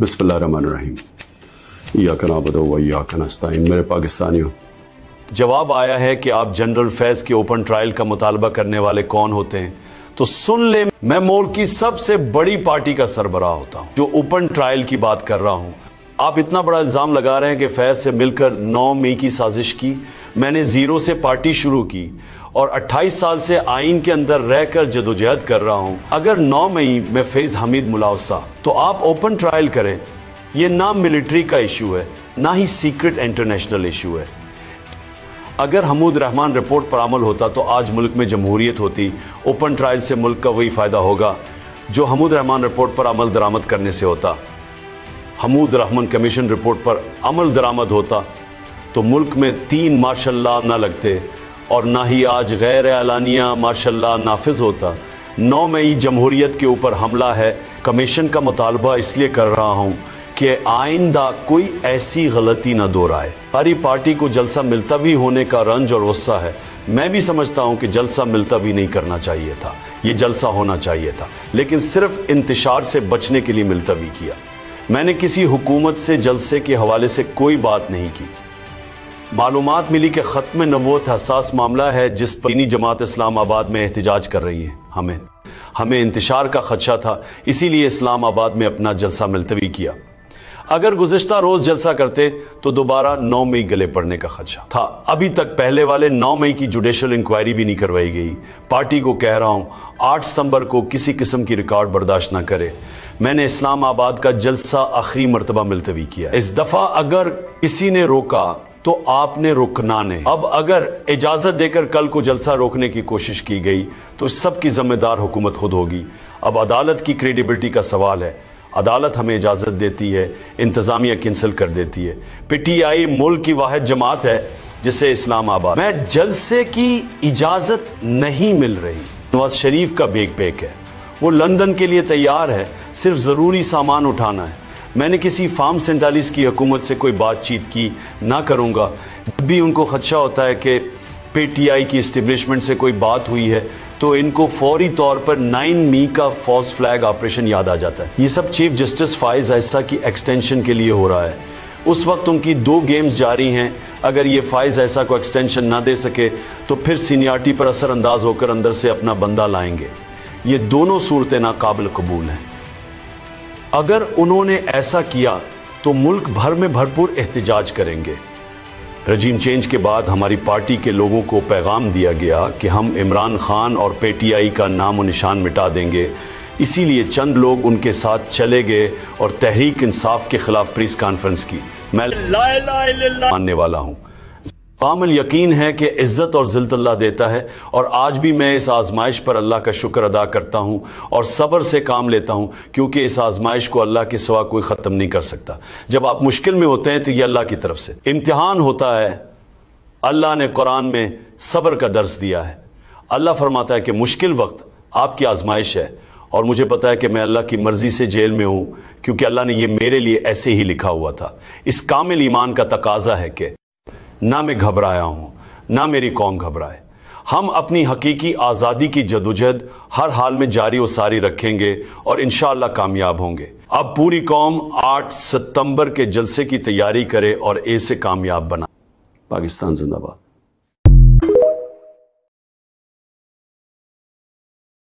बिस्मिल्लाहिर्रहमानिर्रहीम। इय्याका नअबुदु व इय्याका नस्तईन। मेरे पाकिस्तानियों, जवाब आया है कि आप जनरल फैज के ओपन ट्रायल का मुतालबा करने वाले कौन होते हैं, तो सुन ले, मैं मुल्क की सबसे बड़ी पार्टी का सरबराह होता हूं जो ओपन ट्रायल की बात कर रहा हूं। आप इतना बड़ा इल्ज़ाम लगा रहे हैं कि फैज से मिलकर 9 मई की साजिश की। मैंने ज़ीरो से पार्टी शुरू की और 28 साल से आइन के अंदर रहकर जदोजहद कर रहा हूं। अगर 9 मई में फैज हमीद मुलावसा, तो आप ओपन ट्रायल करें। यह ना मिलिट्री का इशू है, ना ही सीक्रेट इंटरनेशनल इशू है। अगर हमूद रहमान रिपोर्ट पर अमल होता तो आज मुल्क में जमहूरियत होती। ओपन ट्रायल से मुल्क का वही फ़ायदा होगा जो हमूद रहमान रिपोर्ट पर अमल दरामद करने से होता। हमूद रहमान कमीशन रिपोर्ट पर अमल दरामद होता तो मुल्क में 3 मार्शल लॉ ना लगते और ना ही आज गैर एलानिया मार्शल लॉ नाफिज होता। 9 मई जमहूरियत के ऊपर हमला है। कमीशन का मुतालबा इसलिए कर रहा हूँ कि आइंदा कोई ऐसी गलती ना दोहराए। हमारी पार्टी को जलसा मिल्तवी होने का रंज और गुस्सा है। मैं भी समझता हूं कि जलसा मिल्तवी नहीं करना चाहिए था, ये जलसा होना चाहिए था, लेकिन सिर्फ इंतशार से बचने के लिए मिल्तवी किया। मैंने किसी हुकूमत से जलसे के हवाले से कोई बात नहीं की। मालूमात मिली कि ख़त्म नबूवत हसास मामला है जिस पर दीनी जमात इस्लामाबाद में एहतजाज कर रही है। हमें इंतशार का खदशा था, इसीलिए इस्लामाबाद में अपना जलसा मुलतवी किया। अगर गुज़िश्ता रोज जलसा करते तो दोबारा 9 मई गले पड़ने का खदशा था। अभी तक पहले वाले 9 मई की जुडिशल इंक्वायरी भी नहीं करवाई गई। पार्टी को कह रहा हूं 8 सितंबर को किसी किस्म की रिकॉर्ड बर्दाश्त ना करे। मैंने इस्लामाबाद का जलसा आखिरी मर्तबा मुलतवी किया। इस दफा अगर किसी ने रोका तो आपने रुकना नहीं। अब अगर इजाजत देकर कल को जलसा रोकने की कोशिश की गई तो सब की जिम्मेदार हुकूमत खुद होगी। अब अदालत की क्रेडिबिलिटी का सवाल है। अदालत हमें इजाज़त देती है, इंतज़ामिया कैंसिल कर देती है। पीटीआई मुल्क की वाहिद जमात है जिसे इस्लामाबाद में जलसे की इजाज़त नहीं मिल रही। नवाज शरीफ का बेग पैक है, वो लंदन के लिए तैयार है, सिर्फ ज़रूरी सामान उठाना है। मैंने किसी फार्म 47 की हुकूमत से कोई बातचीत की ना करूँगा। भी उनको खदशा होता है कि पीटीआई की इस्टेब्लिशमेंट से कोई बात हुई है तो इनको फौरी तौर पर 9 मई का फॉल्स फ्लैग ऑपरेशन याद आ जाता है। ये सब चीफ जस्टिस फाइज ऐसा की एक्सटेंशन के लिए हो रहा है। उस वक्त उनकी 2 गेम्स जारी हैं। अगर ये फाइज ऐसा को एक्सटेंशन ना दे सके तो फिर सीनियरिटी पर असरअंदाज होकर अंदर से अपना बंदा लाएंगे। ये दोनों सूरतें नाकाबिल कबूल हैं। अगर उन्होंने ऐसा किया तो मुल्क भर में भरपूर एहतजाज करेंगे। रजीम चेंज के बाद हमारी पार्टी के लोगों को पैगाम दिया गया कि हम इमरान खान और पीटीआई का नाम और निशान मिटा देंगे। इसीलिए चंद लोग उनके साथ चले गए और तहरीक इंसाफ के खिलाफ प्रेस कॉन्फ्रेंस की। मैं मानने वाला हूँ। कामिल यकीन है कि इज़्ज़त और ज़िल्लत अल्लाह देता है और आज भी मैं इस आजमाइश पर अल्लाह का शुक्र अदा करता हूँ और सब्र से काम लेता हूँ, क्योंकि इस आजमाइश को अल्लाह के सिवा कोई ख़त्म नहीं कर सकता। जब आप मुश्किल में होते हैं तो ये अल्लाह की तरफ से इम्तिहान होता है। अल्लाह ने कुरान में सब्र का दर्स दिया है। अल्लाह फरमाता है कि मुश्किल वक्त आपकी आजमाइश है और मुझे पता है कि मैं अल्लाह की मर्ज़ी से जेल में हूँ, क्योंकि अल्लाह ने यह मेरे लिए ऐसे ही लिखा हुआ था। इस कामिल ईमान का तकाजा है कि ना मैं घबराया हूं, ना मेरी कौम घबराए। हम अपनी हकीकी आज़ादी की जदोजहद हर हाल में जारी और सारी रखेंगे और इंशाअल्लाह कामयाब होंगे। अब पूरी कौम 8 सितंबर के जलसे की तैयारी करे और ऐसे कामयाब बना। पाकिस्तान जिंदाबाद।